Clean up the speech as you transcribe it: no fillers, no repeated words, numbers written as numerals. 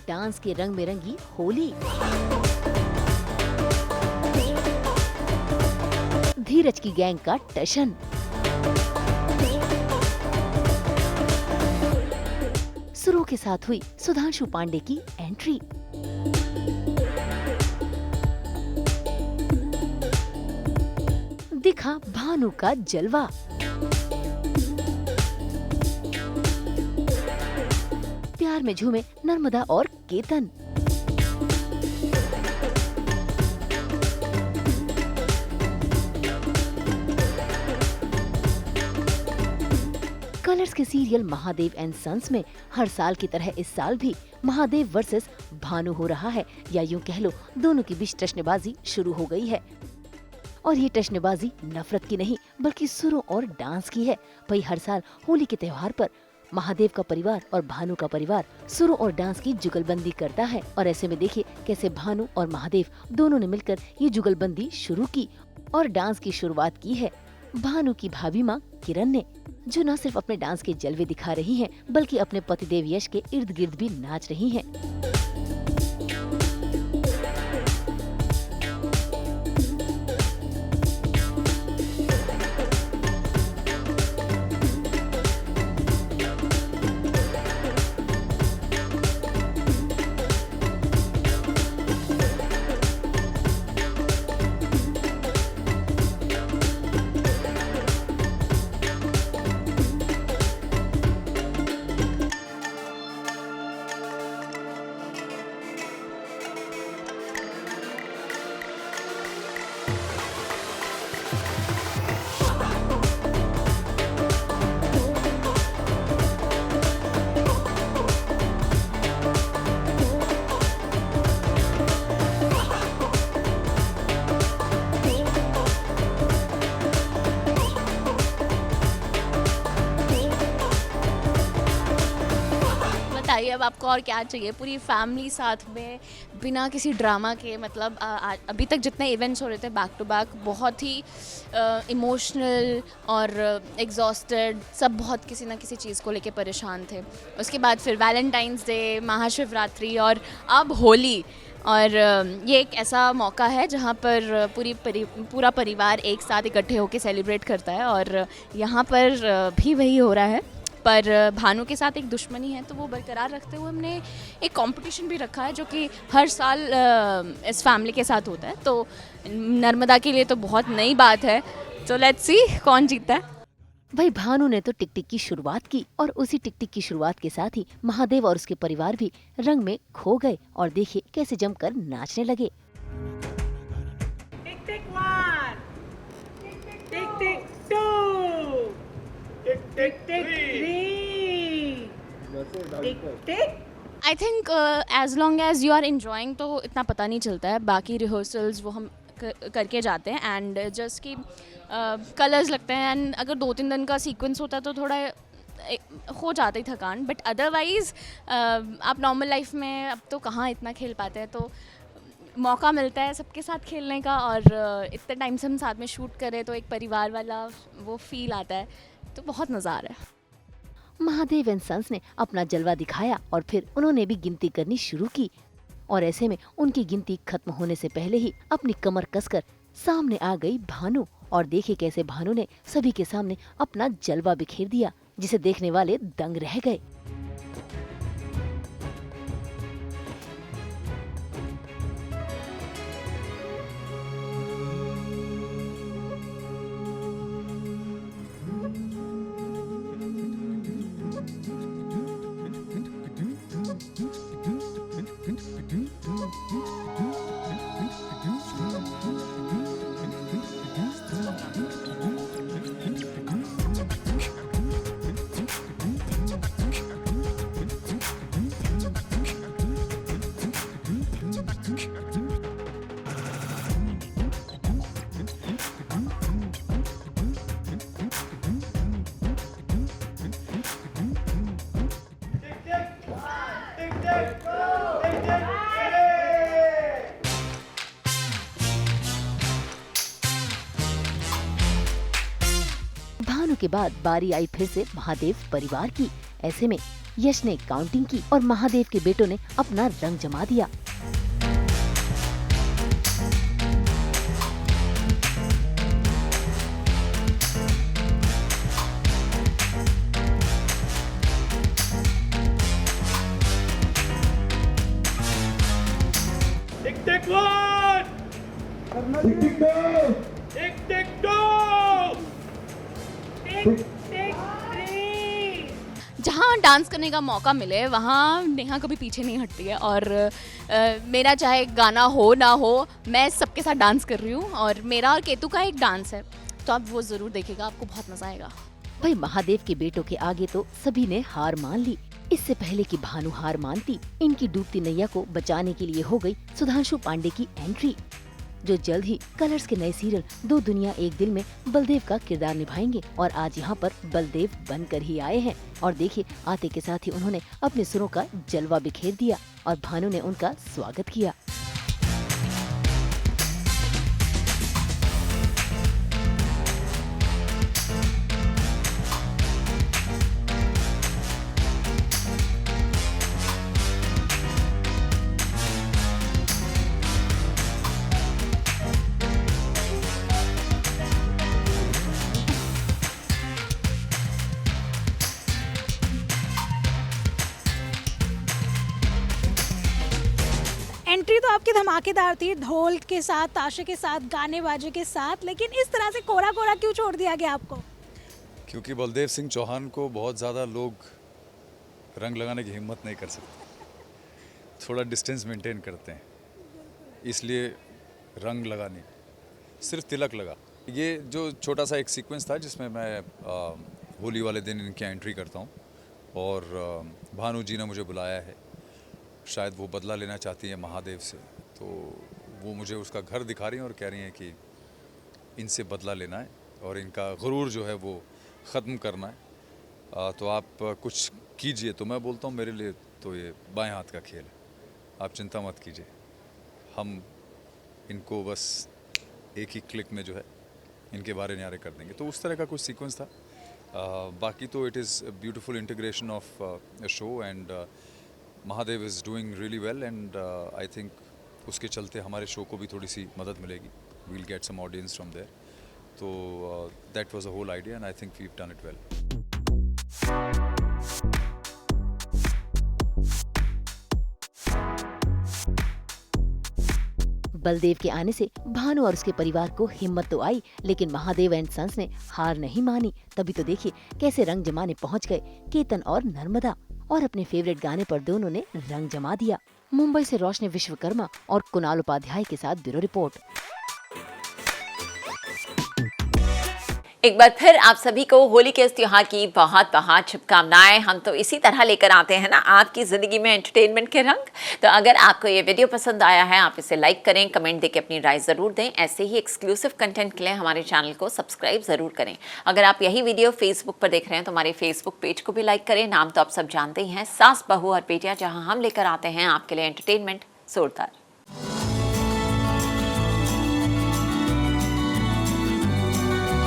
Dance के रंग में रंगी होली। धीरज की गैंग का टशन। सुरों के साथ हुई सुधांशु पांडे की एंट्री। दिखा भानु का जलवा। प्यार में झूमे नर्मदा और केतन। कलर्स के सीरियल महादेव एंड सन्स में हर साल की तरह इस साल भी महादेव वर्सेस भानु हो रहा है, या यूं कह लो दोनों के बीच टशनेबाजी शुरू हो गई है। और ये टशनेबाजी नफरत की नहीं बल्कि सुरों और डांस की है। भाई हर साल होली के त्योहार पर महादेव का परिवार और भानु का परिवार सुरों और डांस की जुगलबंदी करता है, और ऐसे में देखिए कैसे भानु और महादेव दोनों ने मिलकर ये जुगलबंदी शुरू की और डांस की शुरुआत की है भानु की भाभी माँ किरण ने, जो न सिर्फ अपने डांस के जलवे दिखा रही हैं, बल्कि अपने पतिदेव यश के इर्द गिर्द भी नाच रही हैं। बताइए अब आपको और क्या चाहिए। पूरी फैमिली साथ में बिना किसी ड्रामा के, मतलब अभी तक जितने इवेंट्स हो रहे थे बैक टू बैक, बहुत ही इमोशनल और एग्जॉस्टेड, सब बहुत किसी ना किसी चीज़ को लेके परेशान थे। उसके बाद फिर वैलेंटाइंस डे, महाशिवरात्रि और अब होली। और ये एक ऐसा मौका है जहाँ पर पूरा परिवार एक साथ इकट्ठे होकर सेलिब्रेट करता है, और यहाँ पर भी वही हो रहा है। पर भानु के साथ एक दुश्मनी है तो वो बरकरार रखते हुए हमने एक कंपटीशन भी रखा है, जो कि हर साल इस फैमिली के साथ होता है। तो नर्मदा के लिए तो बहुत नई बात है, तो लेट्स सी कौन जीतता है। भाई भानु ने तो टिक-टिक की शुरुआत की, और उसी टिक-टिक की शुरुआत के साथ ही महादेव और उसके परिवार भी रंग में खो गए, और देखिए कैसे जमकर नाचने लगे। Tick tick 1, tick tick 2, tick tick 3, tick tick. I think as long as you are enjoying तो इतना पता नहीं चलता है। बाकी रिहर्सल्स वो हम करके जाते हैं, एंड जस्ट कि कलर्स लगते हैं, एंड अगर 2-3 दिन का सीक्वेंस होता है तो थोड़ा हो जाता ही थकान। बट अदरवाइज़ आप नॉर्मल लाइफ में अब तो कहाँ इतना खेल पाते हैं, तो मौका मिलता है सबके साथ खेलने का, और इतने टाइम से हम साथ में शूट करें तो एक परिवार वाला वो फील आता है, तो बहुत मज़ा आ रहा है। महादेव एंड सन्स ने अपना जलवा दिखाया और फिर उन्होंने भी गिनती करनी शुरू की, और ऐसे में उनकी गिनती खत्म होने से पहले ही अपनी कमर कसकर सामने आ गई भानु, और देखिए कैसे भानु ने सभी के सामने अपना जलवा बिखेर दिया, जिसे देखने वाले दंग रह गए। भानु के बाद बारी आई फिर से महादेव परिवार की। ऐसे में यश ने काउंटिंग की और महादेव के बेटों ने अपना रंग जमा दिया। टिक वन, टिक टू, टिक टिक 3। जहाँ डांस करने का मौका मिले वहाँ नेहा कभी पीछे नहीं हटती है और मेरा चाहे गाना हो ना हो मैं सबके साथ डांस कर रही हूँ और मेरा और केतु का एक डांस है तो आप वो ज़रूर देखेगा, आपको बहुत मज़ा आएगा। भाई महादेव के बेटों के आगे तो सभी ने हार मान ली। इससे पहले कि भानु हार मानती, इनकी डूबती नैया को बचाने के लिए हो गई सुधांशु पांडे की एंट्री, जो जल्द ही कलर्स के नए सीरियल दो दुनिया एक दिल में बलदेव का किरदार निभाएंगे और आज यहाँ पर बलदेव बनकर ही आए हैं। और देखिए आते के साथ ही उन्होंने अपने सुरों का जलवा बिखेर दिया और भानु ने उनका स्वागत किया। एंट्री तो आपकी धमाकेदार थी, ढोल के साथ, ताशे के साथ, गाने बाजे के साथ, लेकिन इस तरह से कोरा कोरा क्यों छोड़ दिया गया आपको? क्योंकि बलदेव सिंह चौहान को बहुत ज़्यादा लोग रंग लगाने की हिम्मत नहीं कर सकते, थोड़ा डिस्टेंस मेंटेन करते हैं, इसलिए रंग लगा नहीं, सिर्फ तिलक लगा। ये जो छोटा सा एक सीक्वेंस था जिसमें मैं होली वाले दिन इनकी एंट्री करता हूँ और भानु जी ने मुझे बुलाया है, शायद वो बदला लेना चाहती हैं महादेव से, तो वो मुझे उसका घर दिखा रही हैं और कह रही हैं कि इनसे बदला लेना है और इनका गुरूर जो है वो ख़त्म करना है, तो आप कुछ कीजिए। तो मैं बोलता हूँ मेरे लिए तो ये बाएं हाथ का खेल है, आप चिंता मत कीजिए, हम इनको बस एक ही क्लिक में जो है इनके बारे न्यारे कर देंगे। तो उस तरह का कुछ सीक्वेंस था। बाकी तो it is beautiful integration of a show and Mahadev is doing really well and I think उसके चलते हमारे शो को भी थोड़ी सी मदद मिलेगी, we will get some audience from there, तो that was the whole idea and I think we have done it well. Baldev के आने से भानु और उसके परिवार को हिम्मत तो आई, लेकिन महादेव एंड सन्स ने हार नहीं मानी। तभी तो देखिए कैसे रंग जमाने पहुंच गए केतन और नर्मदा, और अपने फेवरेट गाने पर दोनों ने रंग जमा दिया। मुंबई से रोशनी विश्वकर्मा और कुणाल उपाध्याय के साथ ब्यूरो रिपोर्ट। एक बार फिर आप सभी को होली के इस त्योहार की बहुत बहुत शुभकामनाएं। हम तो इसी तरह लेकर आते हैं ना आपकी ज़िंदगी में एंटरटेनमेंट के रंग। तो अगर आपको ये वीडियो पसंद आया है आप इसे लाइक करें, कमेंट देके अपनी राय ज़रूर दें। ऐसे ही एक्सक्लूसिव कंटेंट के लिए हमारे चैनल को सब्सक्राइब ज़रूर करें। अगर आप यही वीडियो फेसबुक पर देख रहे हैं तो हमारे फेसबुक पेज को भी लाइक करें। नाम तो आप सब जानते ही हैं, सास बहू और बेटियाँ, जहाँ हम लेकर आते हैं आपके लिए एंटरटेनमेंट जोरदार।